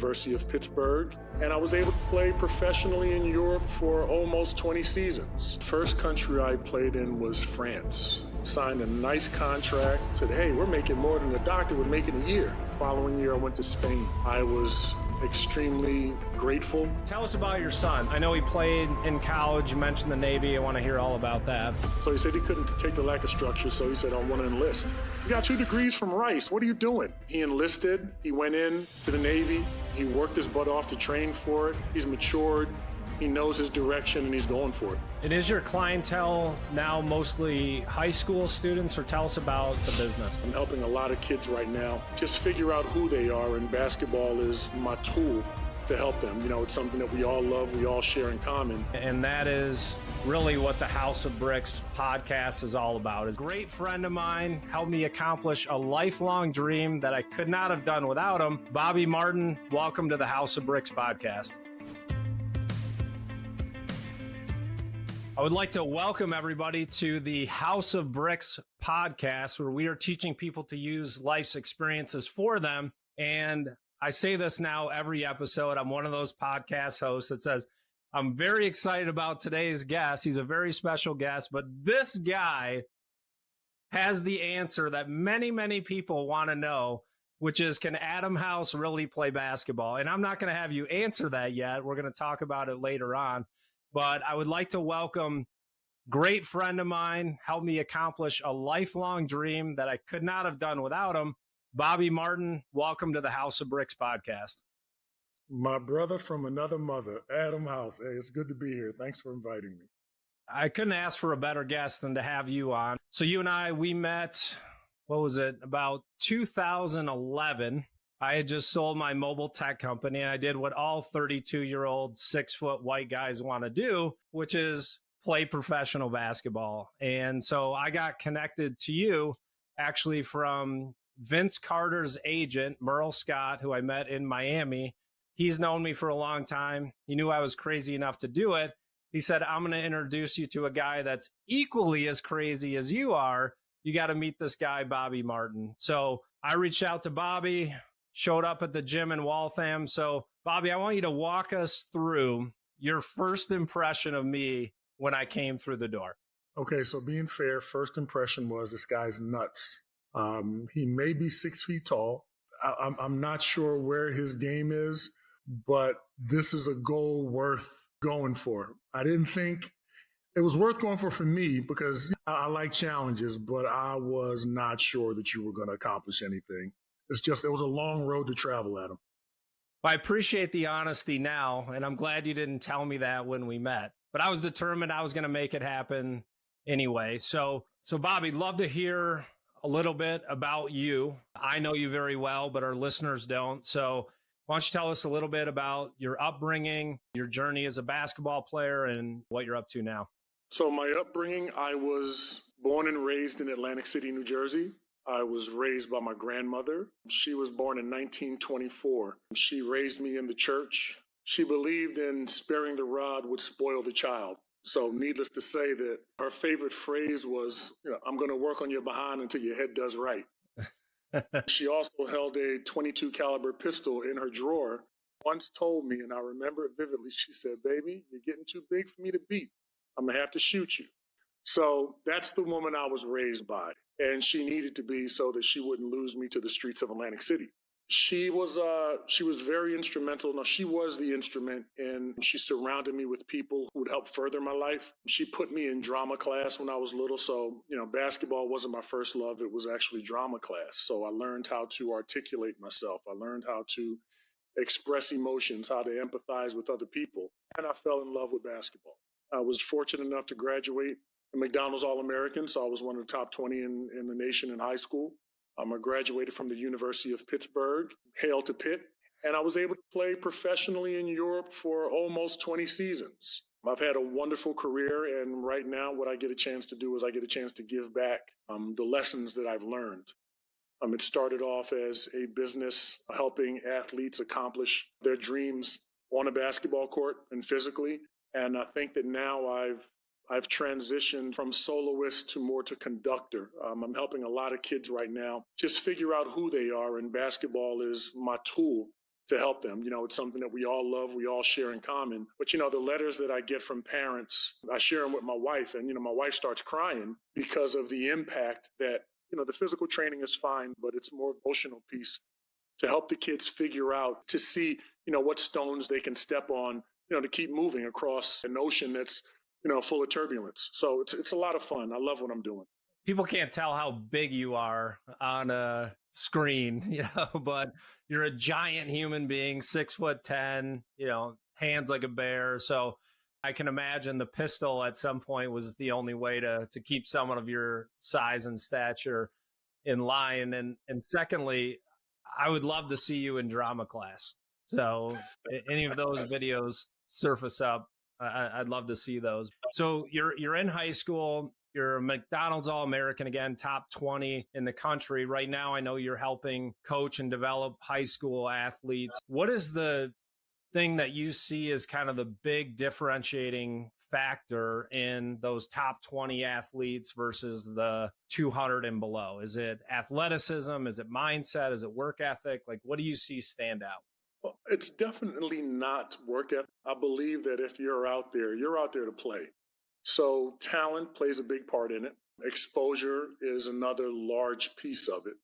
University of Pittsburgh, and I was able to play professionally in Europe for almost 20 seasons. First country I played in was France. Signed a nice contract, said, hey, we're making more than a doctor would make in a year. Following year, I went to Spain. I was extremely grateful. Tell us about your son. I know he played in college. You mentioned the Navy. I want to hear all about that. So he said he couldn't take the lack of structure, so he said, I want to enlist. You got 2 degrees from Rice. What are you doing? He enlisted. He went in to the Navy. He worked his butt off to train for it. He's matured. He knows his direction, and he's going for it. And is your clientele now mostly high school students, or tell us about the business? I'm helping a lot of kids right now just figure out who they are, and basketball is my tool to help them. You know, it's something that we all love, we all share in common. And that is really what the House of Bricks podcast is all about. A great friend of mine helped me accomplish a lifelong dream that I could not have done without him. Bobby Martin, welcome to the House of Bricks podcast. I would like to welcome everybody to the House of Bricks podcast, where we are teaching people to use life's experiences for them. And I say this now every episode. I'm one of those podcast hosts that says, I'm very excited about today's guest. He's a very special guest, but this guy has the answer that many, many people want to know, which is, can Adam House really play basketball? And I'm not going to have you answer that yet. We're going to talk about it later on. But I would like to welcome great friend of mine, helped me accomplish a lifelong dream that I could not have done without him. Bobby Martin, welcome to the House of Bricks podcast. My brother from another mother, Adam House. Hey, it's good to be here. Thanks for inviting me. I couldn't ask for a better guest than to have you on. So you and I, we met, what was it, about 2011. I had just sold my mobile tech company, and I did what all 32-year-old 6-foot white guys want to do, which is play professional basketball. And so I got connected to you actually from Vince Carter's agent, Merle Scott, who I met in Miami. He's known me for a long time. He knew I was crazy enough to do it. He said, I'm going to introduce you to a guy that's equally as crazy as you are. You got to meet this guy, Bobby Martin. So I reached out to Bobby, showed up at the gym in Waltham. So, Bobby, I want you to walk us through your first impression of me when I came through the door. Okay, so being fair, first impression was this guy's nuts. He may be 6 feet tall. I'm not sure where his game is, but this is a goal worth going for. I didn't think it was worth going for me because I like challenges, but I was not sure that you were going to accomplish anything. It was a long road to travel, Adam. I appreciate the honesty now, and I'm glad you didn't tell me that when we met. But I was determined I was going to make it happen anyway. So Bobby, love to hear a little bit about you. I know you very well, but our listeners don't. So why don't you tell us a little bit about your upbringing, your journey as a basketball player, and what you're up to now? So my upbringing, I was born and raised in Atlantic City, New Jersey. I was raised by my grandmother. She was born in 1924. She raised me in the church. She believed in sparing the rod would spoil the child. So needless to say that her favorite phrase was, I'm going to work on your behind until your head does right. She also held a .22 caliber pistol in her drawer. Once told me, and I remember it vividly, she said, baby, you're getting too big for me to beat. I'm going to have to shoot you. So that's the woman I was raised by. And she needed to be so that she wouldn't lose me to the streets of Atlantic City. She was very instrumental. No, she was the instrument, and she surrounded me with people who would help further my life. She put me in drama class when I was little. So, basketball wasn't my first love. It was actually drama class. So I learned how to articulate myself. I learned how to express emotions, how to empathize with other people. And I fell in love with basketball. I was fortunate enough to graduate a McDonald's All-American, so I was one of the top 20 in the nation in high school. I graduated from the University of Pittsburgh, hail to Pitt, and I was able to play professionally in Europe for almost 20 seasons. I've had a wonderful career, and right now what I get a chance to do is I get a chance to give back the lessons that I've learned. It started off as a business helping athletes accomplish their dreams on a basketball court and physically, and I think that now I've transitioned from soloist to conductor. I'm helping a lot of kids right now just figure out who they are, and basketball is my tool to help them. It's something that we all love, we all share in common. But, the letters that I get from parents, I share them with my wife, and, my wife starts crying because of the impact that, the physical training is fine, but it's more emotional piece to help the kids figure out, to see, what stones they can step on, to keep moving across an ocean that's, full of turbulence. So it's a lot of fun. I love what I'm doing. People can't tell how big you are on a screen, but you're a giant human being, 6'10", hands like a bear. So I can imagine the pistol at some point was the only way to keep someone of your size and stature in line. And secondly, I would love to see you in drama class. So any of those videos surface up, I'd love to see those. So you're in high school. You're a McDonald's All-American again, top 20 in the country. Right now, I know you're helping coach and develop high school athletes. What is the thing that you see as kind of the big differentiating factor in those top 20 athletes versus the 200 and below? Is it athleticism? Is it mindset? Is it work ethic? Like, what do you see stand out? Well, it's definitely not work ethic. I believe that if you're out there to play. So talent plays a big part in it. Exposure is another large piece of it.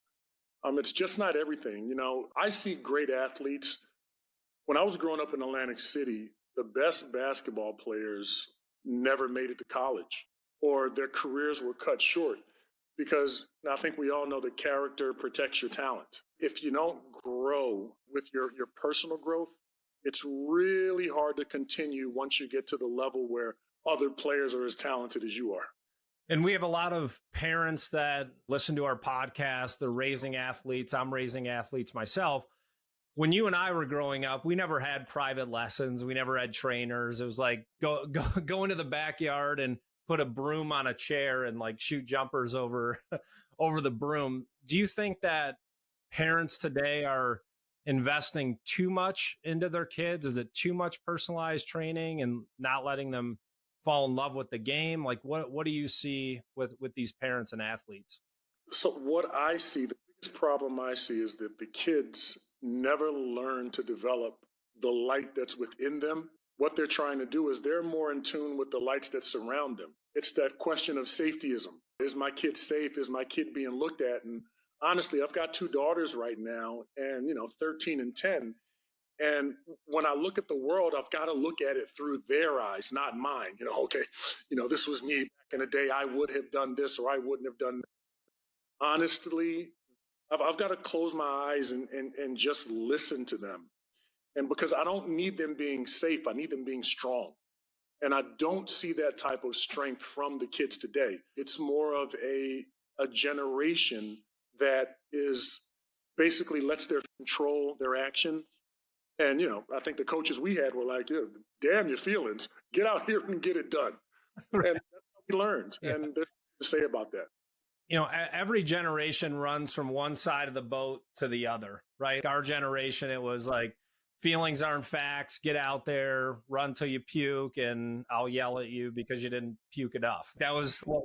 It's just not everything. I see great athletes. When I was growing up in Atlantic City, the best basketball players never made it to college, or their careers were cut short because I think we all know that character protects your talent. If you don't grow with your personal growth, it's really hard to continue once you get to the level where other players are as talented as you are. And we have a lot of parents that listen to our podcast. They're raising athletes. I'm raising athletes myself. When you and I were growing up, we never had private lessons. We never had trainers. It was like go into the backyard and put a broom on a chair and like shoot jumpers over the broom. Do you think that parents today are investing too much into their kids? Is it too much personalized training and not letting them fall in love with the game? Like what do you see with these parents and athletes? So what I see, the biggest problem I see is that the kids never learn to develop the light that's within them. What they're trying to do is they're more in tune with the lights that surround them. It's that question of safetyism. Is my kid safe? Is my kid being looked at? And honestly, I've got two daughters right now, and 13 and 10. And when I look at the world, I've got to look at it through their eyes, not mine. Okay, this was me back in the day. I would have done this or I wouldn't have done that. Honestly, I've got to close my eyes and just listen to them. And because I don't need them being safe, I need them being strong. And I don't see that type of strength from the kids today. It's more of a generation that is basically lets their control their actions. And, I think the coaches we had were like, yeah, damn your feelings. Get out here and get it done. And that's how we learned. Yeah. And there's nothing to say about that. Every generation runs from one side of the boat to the other, right? Our generation, it was like, feelings aren't facts. Get out there, run till you puke, and I'll yell at you because you didn't puke enough. That was what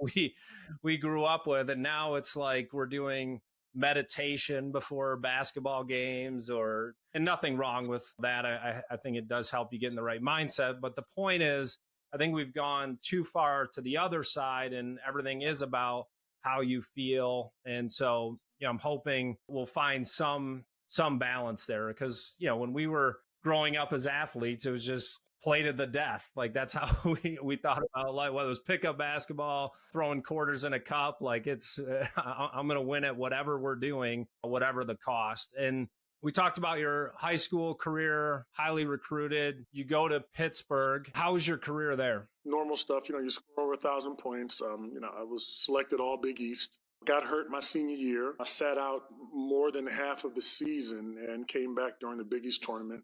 we grew up with. And now it's like we're doing meditation before basketball games, and nothing wrong with that. I think it does help you get in the right mindset. But the point is, I think we've gone too far to the other side, and everything is about how you feel. And so, I'm hoping we'll find some balance there, because, when we were growing up as athletes, it was just play to the death. Like that's how we thought about life, whether it was pickup basketball, throwing quarters in a cup, like it's, I'm going to win at whatever we're doing, whatever the cost. And we talked about your high school career, highly recruited. You go to Pittsburgh. How was your career there? Normal stuff. You score over 1,000 points. I was selected all Big East. Got hurt my senior year. I sat out more than half of the season and came back during the Big East tournament.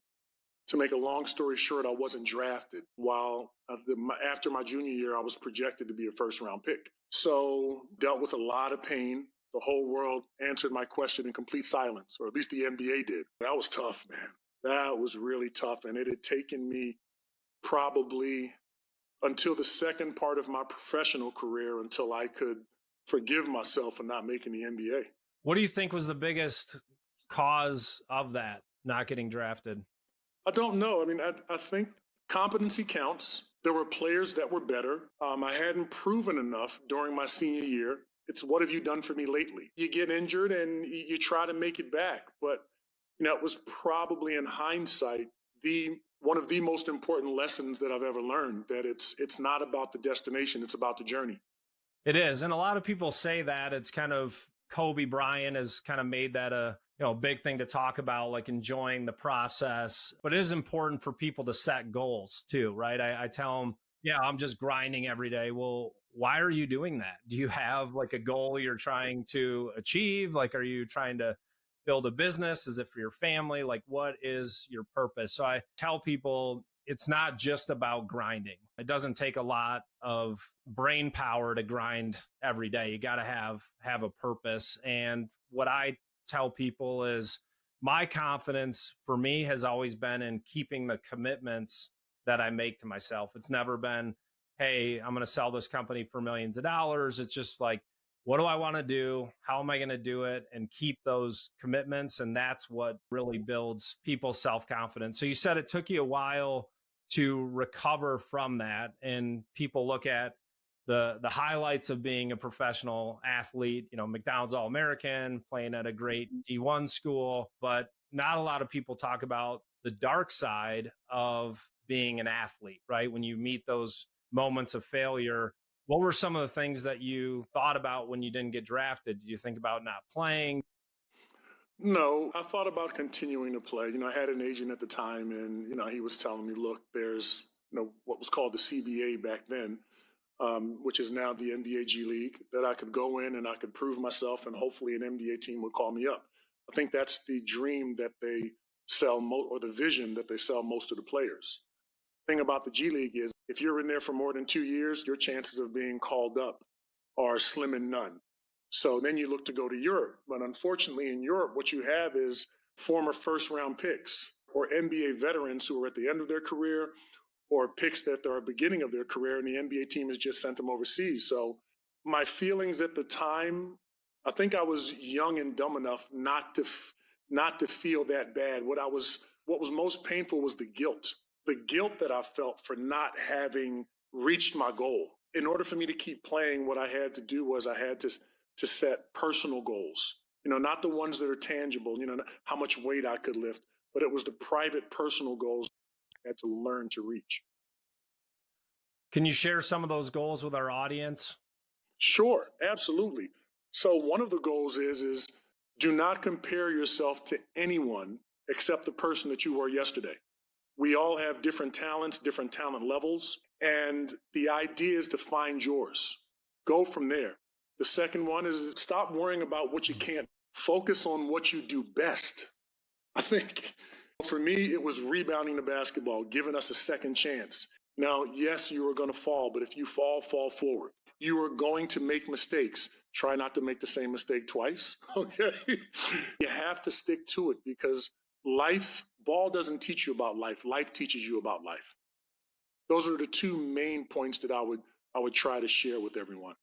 To make a long story short, I wasn't drafted. While after my junior year, I was projected to be a first-round pick. So dealt with a lot of pain. The whole world answered my question in complete silence, or at least the NBA did. That was tough, man. That was really tough. And it had taken me probably until the second part of my professional career until I could forgive myself for not making the NBA. What do you think was the biggest cause of that? not getting drafted? I don't know. I mean, I think competency counts. There were players that were better. I hadn't proven enough during my senior year. It's what have you done for me lately? You get injured and you try to make it back. But, it was probably in hindsight the one of the most important lessons that I've ever learned, that it's not about the destination, it's about the journey. It is. And a lot of people say that it's kind of Kobe Bryant has kind of made that a big thing to talk about, like enjoying the process. But it is important for people to set goals too, right? I tell them, yeah, I'm just grinding every day. Well, why are you doing that? Do you have like a goal you're trying to achieve? Like, are you trying to build a business? Is it for your family? Like, what is your purpose? So I tell people it's not just about grinding. It doesn't take a lot of brain power to grind every day. You got to have a purpose. And what I tell people is my confidence for me has always been in keeping the commitments that I make to myself. It's never been, hey, I'm going to sell this company for millions of dollars. It's just like, what do I want to do? How am I going to do it? And keep those commitments. And that's what really builds people's self-confidence. So you said it took you a while to recover from that. And people look at the highlights of being a professional athlete, McDonald's All-American, playing at a great D1 school, but not a lot of people talk about the dark side of being an athlete, right? When you meet those moments of failure, what were some of the things that you thought about when you didn't get drafted? Did you think about not playing? No, I thought about continuing to play. I had an agent at the time, and he was telling me, look, there's what was called the CBA back then, which is now the NBA G League, that I could go in and I could prove myself, and hopefully an NBA team would call me up. I think that's the dream that they sell, or the vision that they sell most of the players. The thing about the G League is, if you're in there for more than 2 years, your chances of being called up are slim and none. So then you look to go to Europe. But unfortunately, in Europe, what you have is former first round picks or NBA veterans who are at the end of their career, or picks that are beginning of their career, and the NBA team has just sent them overseas. So my feelings at the time, I think I was young and dumb enough not to feel that bad. What was most painful was the guilt that I felt for not having reached my goal. In order for me to keep playing, what I had to do was I had to set personal goals. Not the ones that are tangible. How much weight I could lift, but it was the private, personal goals I had to learn to reach. Can you share some of those goals with our audience? Sure, absolutely. So one of the goals is do not compare yourself to anyone except the person that you were yesterday. We all have different talents, different talent levels, and the idea is to find yours. Go from there. The second one is stop worrying about what you can't. Focus on what you do best. I think for me, it was rebounding the basketball, giving us a second chance. Now, yes, you are going to fall, but if you fall, fall forward. You are going to make mistakes. Try not to make the same mistake twice. Okay. You have to stick to it, because ball doesn't teach you about life. Life teaches you about life. Those are the two main points that I would try to share with everyone.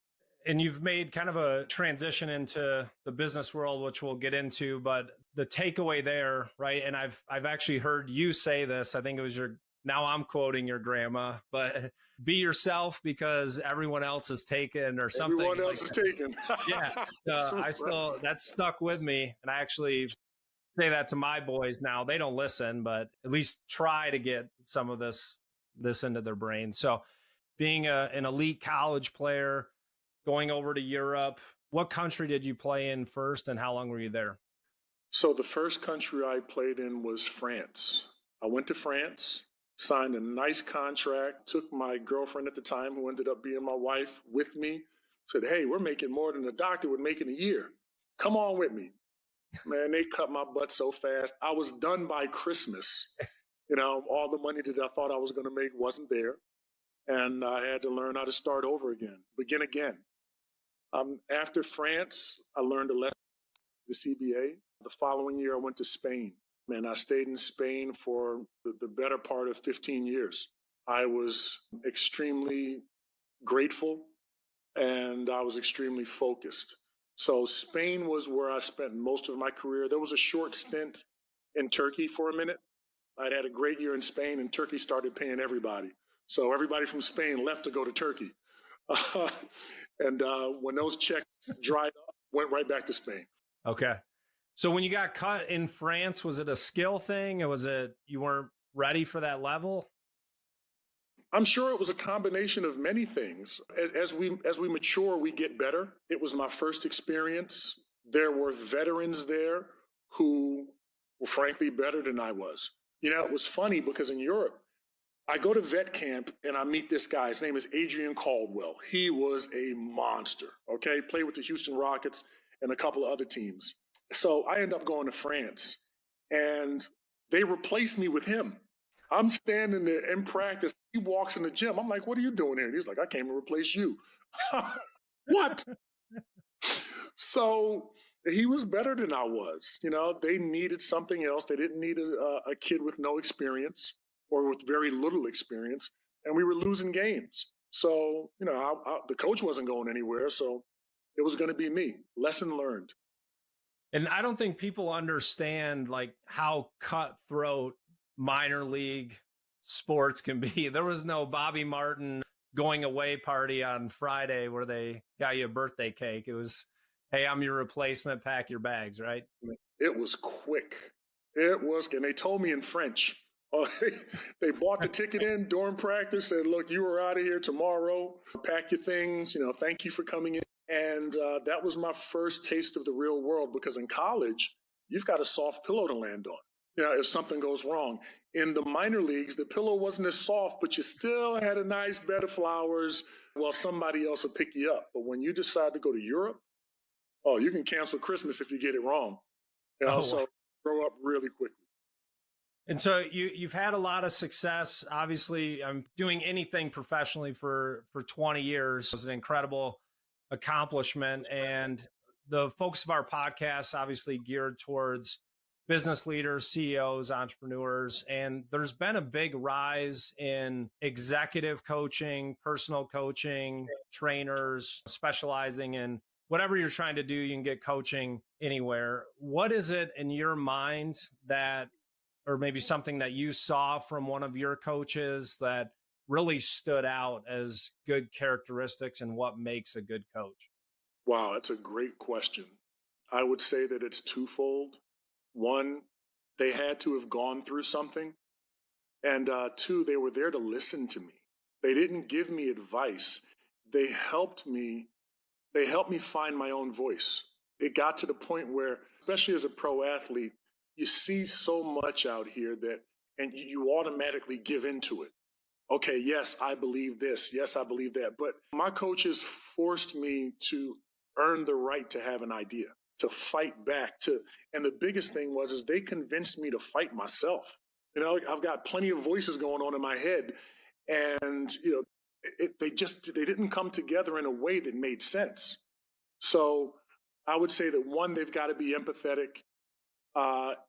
And you've made kind of a transition into the business world, which we'll get into, but the takeaway there, right? And I've actually heard you say this. I think it was now I'm quoting your grandma, but be yourself because everyone else is taken, or something. Everyone else is taken. Yeah. That stuck with me. And I actually say that to my boys now. They don't listen, but at least try to get some of this into their brain. So being an elite college player, going over to Europe, what country did you play in first, and how long were you there? So the first country I played in was France. I went to France, signed a nice contract, took my girlfriend at the time, who ended up being my wife, with me, said, hey, we're making more than a doctor would make in a year. Come on with me. Man, they cut my butt so fast. I was done by Christmas. All the money that I thought I was going to make wasn't there. And I had to learn how to start over again, begin again. After France, I learned a lesson, the CBA. The following year, I went to Spain. And I stayed in Spain for the better part of 15 years. I was extremely grateful, and I was extremely focused. So Spain was where I spent most of my career. There was a short stint in Turkey for a minute. I'd had a great year in Spain, and Turkey started paying everybody. So everybody from Spain left to go to Turkey. Uh, and when those checks dried up, went right back to Spain. Okay. So when you got cut in France, was it a skill thing, or was it you weren't ready for that level? I'm sure it was a combination of many things. As we mature, we get better. It was my first experience. There were veterans there who were frankly better than I was. It was funny because in Europe, I go to vet camp and I meet this guy. His name is Adrian Caldwell. He was a monster, okay? Played with the Houston Rockets and a couple of other teams. So I end up going to France and they replaced me with him. I'm standing there in practice. He walks in the gym. I'm like, what are you doing here? And he's like, I came to replace you. What? So he was better than I was. They needed something else. They didn't need a kid with no experience or with very little experience. And we were losing games. So, the coach wasn't going anywhere. So it was going to be me. Lesson learned. And I don't think people understand like how cutthroat minor league sports can be. There was no Bobby Martin going away party on Friday where they got you a birthday cake. It was, hey, I'm your replacement, pack your bags, right? It was quick. And they told me in French. They bought the ticket in during practice, said, look, you are out of here tomorrow. Pack your things, thank you for coming in. And that was my first taste of the real world, because in college, you've got a soft pillow to land on. If something goes wrong. In the minor leagues, the pillow wasn't as soft, but you still had a nice bed of flowers while somebody else would pick you up. But when you decide to go to Europe, you can cancel Christmas if you get it wrong. So grow up really quickly. And so you've had a lot of success. Obviously, I'm doing anything professionally for 20 years. It was an incredible accomplishment. And the focus of our podcast obviously geared towards business leaders, CEOs, entrepreneurs. And there's been a big rise in executive coaching, personal coaching, trainers specializing in whatever you're trying to do. You can get coaching anywhere. What is it in your mind that, or maybe something that you saw from one of your coaches that really stood out as good characteristics and what makes a good coach? Wow, that's a great question. I would say that it's twofold. One, they had to have gone through something. And two, they were there to listen to me. They didn't give me advice. They helped me find my own voice. It got to the point where, especially as a pro athlete, you see so much out here and you automatically give into it. Okay, yes, I believe this. Yes, I believe that. But my coaches forced me to earn the right to have an idea, to fight back. And the biggest thing is they convinced me to fight myself. I've got plenty of voices going on in my head, and they didn't come together in a way that made sense. So I would say that one, they've got to be empathetic.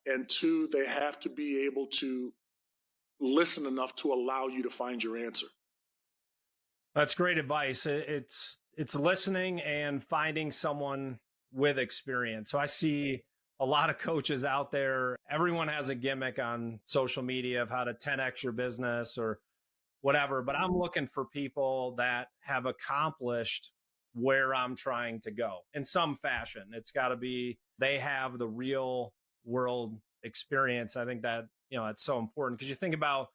And two, they have to be able to listen enough to allow you to find your answer. That's great advice. It's listening and finding someone with experience. So I see a lot of coaches out there. Everyone has a gimmick on social media of how to 10x your business or whatever, but I'm looking for people that have accomplished where I'm trying to go in some fashion. It's got to be, they have the real world experience. I think that, it's so important, because you think about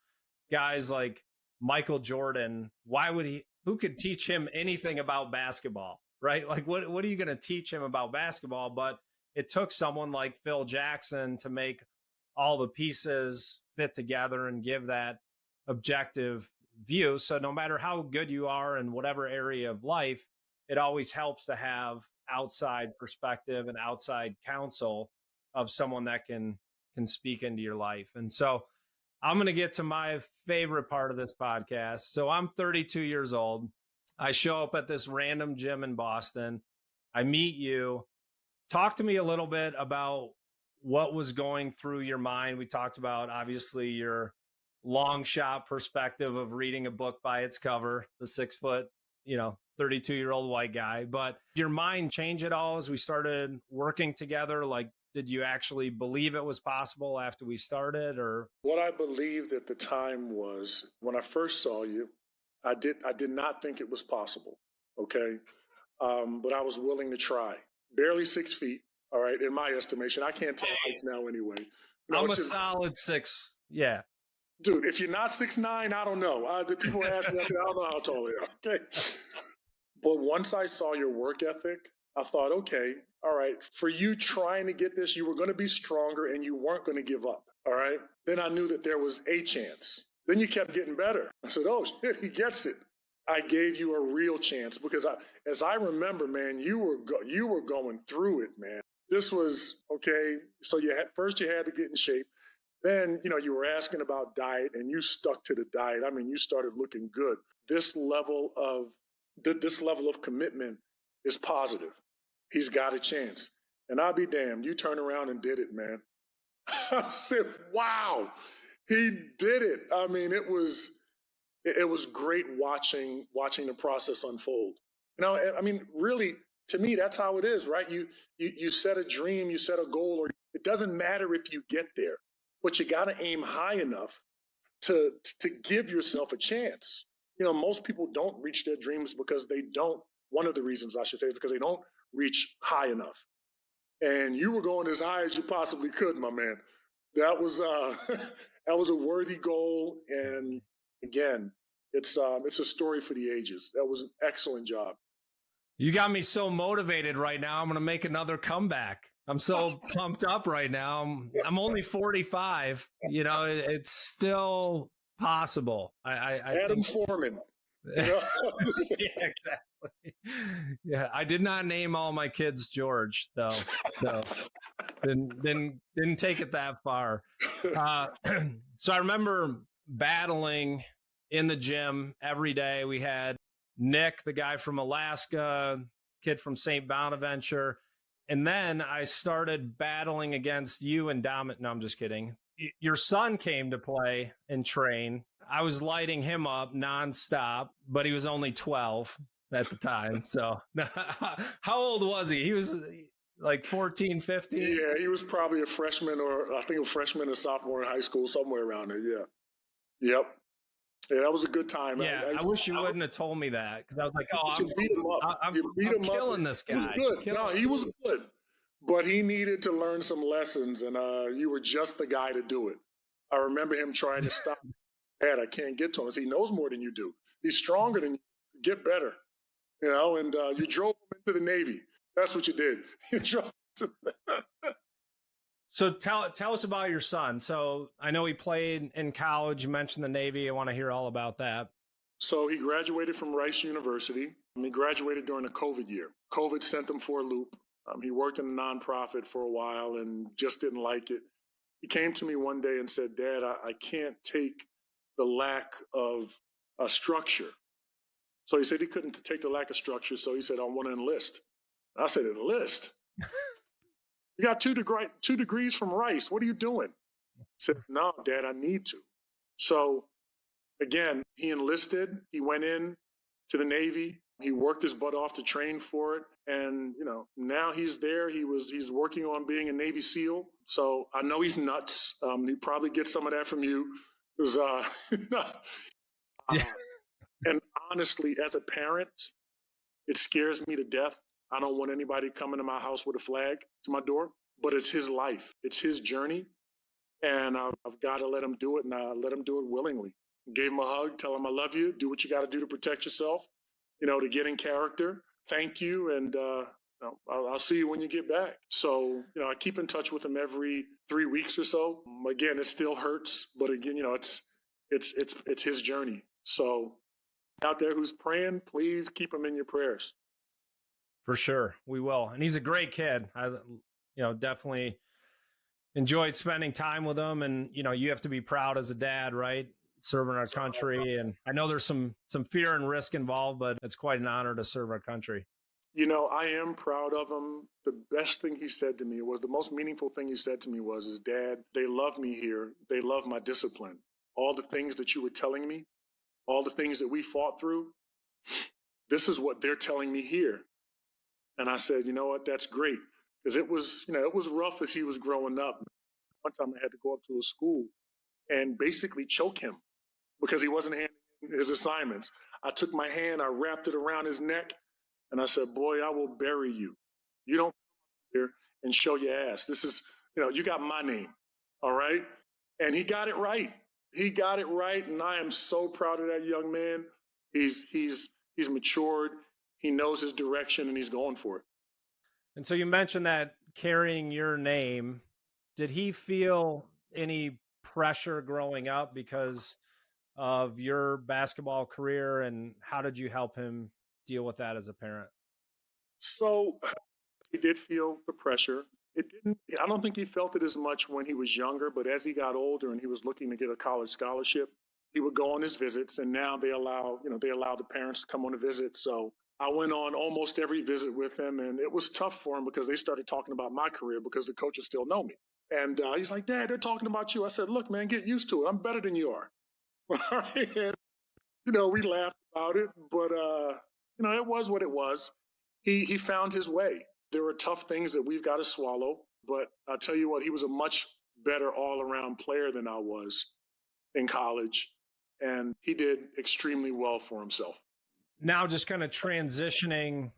guys like Michael Jordan. Who could teach him anything about basketball, right? Like what are you going to teach him about basketball? But it took someone like Phil Jackson to make all the pieces fit together and give that objective view. So no matter how good you are in whatever area of life, it always helps to have outside perspective and outside counsel of someone that can speak into your life. And so I'm going to get to my favorite part of this podcast. So I'm 32 years old. I show up at this random gym in Boston. I meet you. Talk to me a little bit about what was going through your mind. We talked about, obviously, your long shot perspective of reading a book by its cover, the 6 foot, 32-year-old white guy. But your mind change at all as we started working together? Like, did you actually believe it was possible after we started, or? What I believed at the time was when I first saw you, I did not think it was possible. Okay. But I was willing to try. Barely 6 feet. All right. In my estimation, I can't tell heights now anyway. I'm a solid 6. Yeah. Dude, if you're not 6'9", I don't know. The people ask me, I don't know how tall they are. Okay. But once I saw your work ethic, I thought, okay, all right, for you trying to get this, you were going to be stronger and you weren't going to give up. All right. Then I knew that there was a chance. Then you kept getting better. I said, oh, shit, he gets it. I gave you a real chance because as I remember, man, you were going through it, man. This was okay. So you had to get in shape. Then, you were asking about diet and you stuck to the diet. I mean, you started looking good. This level of commitment is positive. He's got a chance. And I'll be damned, you turned around and did it, man. I said, wow, he did it. I mean, it was great watching the process unfold. I mean, really, to me, that's how it is, right? You set a dream, you set a goal, or it doesn't matter if you get there, but you got to aim high enough to give yourself a chance. Most people don't reach their dreams because they don't. One of the reasons I should say is because they don't reach high enough. And you were going as high as you possibly could, my man. That was that was a worthy goal. And again, it's a story for the ages. That was an excellent job. You got me so motivated right now. I'm going to make another comeback. I'm so pumped up right now. I'm only 45. It's still possible. Adam Foreman. Yeah, exactly. Yeah, I did not name all my kids George, though. So didn't take it that far. So I remember battling in the gym every day. We had Nick, the guy from Alaska, kid from St. Bonaventure. And then I started battling against you and Dominic. No, I'm just kidding. Your son came to play and train. I was lighting him up nonstop, but he was only 12 at the time. So how old was he? He was like 14, 15? Yeah, he was probably a freshman or sophomore in high school, somewhere around there. Yeah. Yep. Yeah, that was a good time. Yeah, I wish you wouldn't have told me that because I was like, I'm killing this guy. He was good. No, he was good, but he needed to learn some lessons, and you were just the guy to do it. I remember him trying to stop. Dad, I can't get to him. He knows more than you do. He's stronger than you. Get better, And you drove him into the Navy. That's what you did. You drove him to So tell us about your son. So I know he played in college. You mentioned the Navy. I want to hear all about that. So he graduated from Rice University. He graduated during the COVID year. COVID sent him for a loop. He worked in a nonprofit for a while and just didn't like it. He came to me one day and said, Dad, I can't take the lack of a structure. So he said he couldn't take the lack of structure. So he said, I want to enlist. I said, enlist? You got two degrees from Rice. What are you doing? He said, no, Dad, I need to. So again, he enlisted. He went in to the Navy. He worked his butt off to train for it. And, now he's there. He's working on being a Navy SEAL. So I know he's nuts. He probably gets some of that from you. And honestly, as a parent, it scares me to death. I don't want anybody coming to my house with a flag to my door, but it's his life. It's his journey. And I've got to let him do it, and I let him do it willingly. Gave him a hug, tell him I love you, do what you got to do to protect yourself, to get in character. Thank you, and I'll see you when you get back. So, I keep in touch with him every 3 weeks or so. Again, it still hurts, but again, it's his journey. So out there who's praying, please keep him in your prayers. For sure. We will. And he's a great kid. I, definitely enjoyed spending time with him. And, you have to be proud as a dad, right? Serving our country. And I know there's some fear and risk involved, but it's quite an honor to serve our country. I am proud of him. The best thing he said to me was the most meaningful thing he said to me was, Dad, they love me here. They love my discipline. All the things that you were telling me, all the things that we fought through, this is what they're telling me here. And I said, you know what? That's great. because it was rough as he was growing up. One time I had to go up to his school and basically choke him because he wasn't handing his assignments. I took my hand, I wrapped it around his neck, and I said, "Boy, I will bury you. You don't come here and show your ass. This is, you got my name, all right?" And he got it right. He got it right, and I am so proud of that young man. He's matured. He knows his direction, and he's going for it. And so you mentioned that carrying your name, did he feel any pressure growing up because of your basketball career, and how did you help him deal with that as a parent? So he did feel the pressure. It didn't. I don't think he felt it as much when he was younger, but as he got older and he was looking to get a college scholarship, he would go on his visits, and now they allow the parents to come on a visit. So I went on almost every visit with him, and it was tough for him because they started talking about my career because the coaches still know me. And he's like, "Dad, they're talking about you." I said, "Look, man, get used to it. I'm better than you are." And, we laughed about it, but it was what it was. He found his way. There were tough things that we've got to swallow, but I'll tell you what, he was a much better all around player than I was in college, and he did extremely well for himself. Now, just kind of transitioning,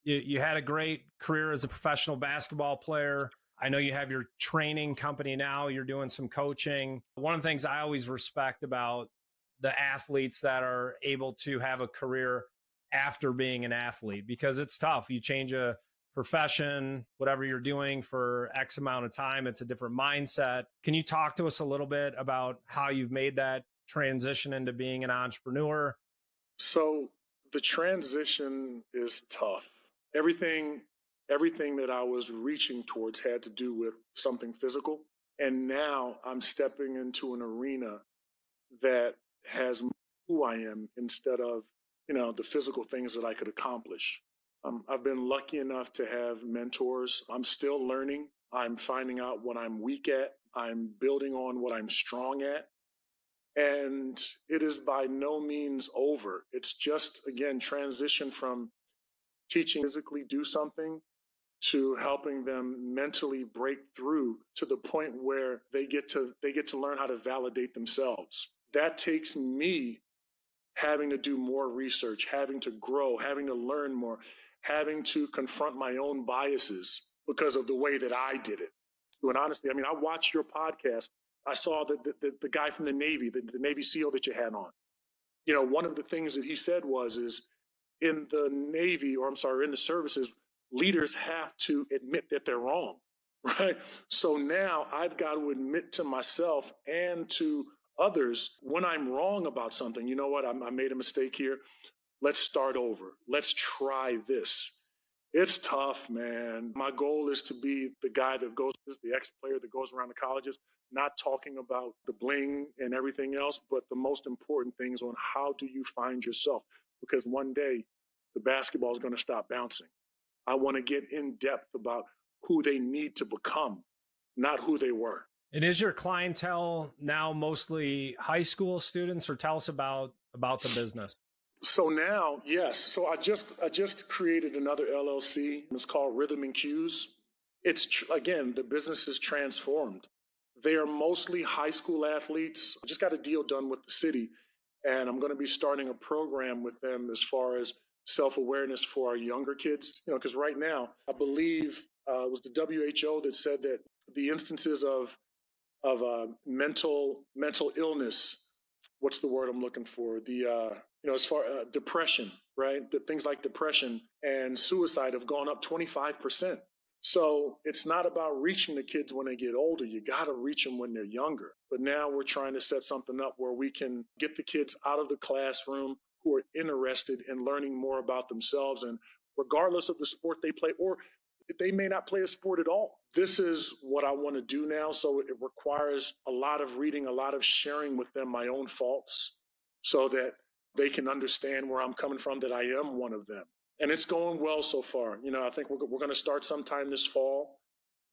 you had a great career as a professional basketball player. I know you have your training company now. You're doing some coaching. One of the things I always respect about the athletes that are able to have a career after being an athlete, because it's tough. You change a profession, whatever you're doing for X amount of time, it's a different mindset. Can you talk to us a little bit about how you've made that transition into being an entrepreneur? So the transition is tough. Everything everything that I was reaching towards had to do with something physical. And now I'm stepping into an arena that has who I am instead of, the physical things that I could accomplish. I've been lucky enough to have mentors. I'm still learning. I'm finding out what I'm weak at. I'm building on what I'm strong at. And it is by no means over. It's just, again, transition from teaching physically do something to helping them mentally break through to the point where they get to learn how to validate themselves. That takes me having to do more research, having to grow, having to learn more, having to confront my own biases because of the way that I did it. And honestly, I mean, I watched your podcast. I saw the guy from the Navy, the Navy SEAL that you had on. One of the things that he said is in the Navy, or I'm sorry, in the services, leaders have to admit that they're wrong, right? So now I've got to admit to myself and to others when I'm wrong about something. You know what? I made a mistake here. Let's start over. Let's try this. It's tough, man. My goal is to be the guy that goes, the ex-player that goes around the colleges, not talking about the bling and everything else, but the most important things on how do you find yourself? Because one day the basketball is going to stop bouncing. I want to get in depth about who they need to become, not who they were. And is your clientele now mostly high school students, or tell us about the business? So now, yes. So I just created another LLC. It's called Rhythm and Cues. Again, the business is transformed. They are mostly high school athletes. I just got a deal done with the city, and I'm going to be starting a program with them as far as self-awareness for our younger kids. Because right now, I believe it was the WHO that said that the instances of mental illness. What's the word I'm looking for? As far depression, right? Things like depression and suicide have gone up 25%. So it's not about reaching the kids when they get older. You got to reach them when they're younger. But now we're trying to set something up where we can get the kids out of the classroom who are interested in learning more about themselves, and regardless of the sport they play, or they may not play a sport at all. This is what I want to do now. So it requires a lot of reading, a lot of sharing with them my own faults so that they can understand where I'm coming from, that I am one of them. And it's going well so far. I think we're going to start sometime this fall,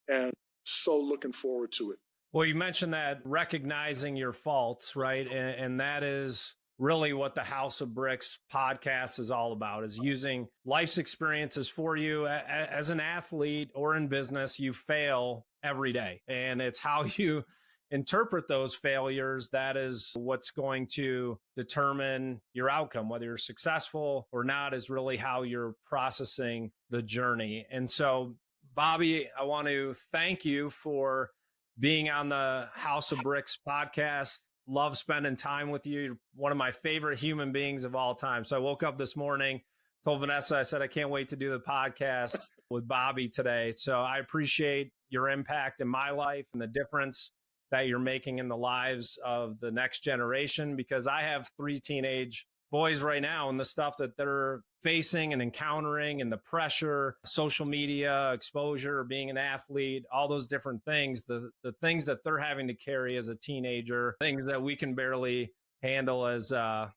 and so looking forward to it. Well, you mentioned that recognizing your faults, right? And that is really what the House of Bricks podcast is all about, is using life's experiences for you. As an athlete or in business, you fail every day, and it's how you interpret those failures that is what's going to determine your outcome. Whether you're successful or not is really how you're processing the journey. And so, Bobby, I want to thank you for being on the House of Bricks podcast. Love spending time with you. You're one of my favorite human beings of all time. So I woke up this morning, told Vanessa, I said, I can't wait to do the podcast with Bobby today. So I appreciate your impact in my life and the difference that you're making in the lives of the next generation, because I have 3 teenage boys right now, and the stuff that they're facing and encountering and the pressure, social media exposure, being an athlete, all those different things, the things that they're having to carry as a teenager, things that we can barely handle as are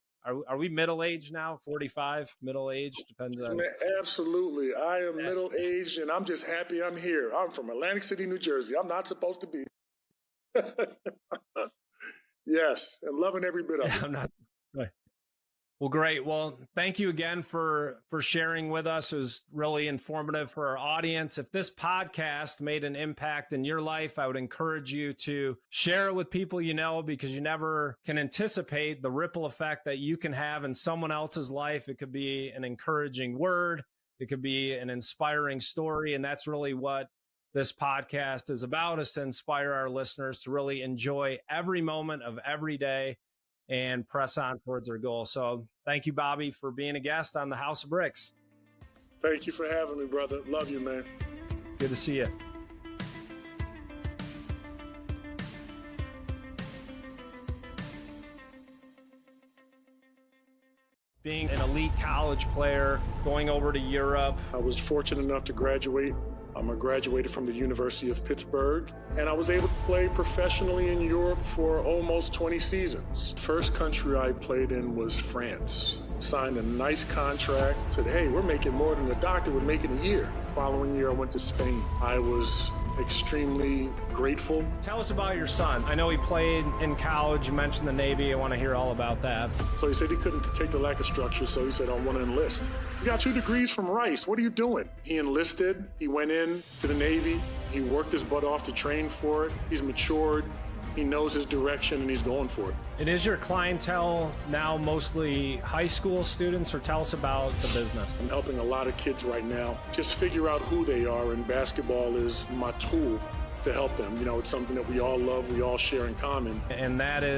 we middle-aged now? 45, middle-aged? Depends on. Absolutely. I am middle-aged, and I'm just happy I'm here. I'm from Atlantic City, New Jersey. I'm not supposed to be. Yes, and loving every bit of it. I'm not. Right. Well, great. Well, thank you again for sharing with us. It was really informative for our audience. If this podcast made an impact in your life, I would encourage you to share it with people you know, because you never can anticipate the ripple effect that you can have in someone else's life. It could be an encouraging word. It could be an inspiring story. And that's really what this podcast is about, is to inspire our listeners to really enjoy every moment of every day and press on towards their goal. So thank you, Bobby, for being a guest on the House of Bricks. Thank you for having me, brother. Love you, man. Good to see you. Being an elite college player, going over to Europe. I was fortunate enough to graduate. I graduated from the University of Pittsburgh, and I was able to play professionally in Europe for almost 20 seasons. First country I played in was France. Signed a nice contract, said, hey, we're making more than a doctor would make in a year. Following year, I went to Spain. I was extremely grateful. Tell us about your son. I know he played in college. You mentioned the Navy. I want to hear all about that. So he said he couldn't take the lack of structure, so he said, I want to enlist. You got 2 degrees from Rice. What are you doing? He enlisted. He went in to the Navy. He worked his butt off to train for it. He's matured. He knows his direction, and he's going for it. And is your clientele now mostly high school students, or tell us about the business? I'm helping a lot of kids right now just figure out who they are, and basketball is my tool to help them. You know, it's something that we all love, we all share in common. And that is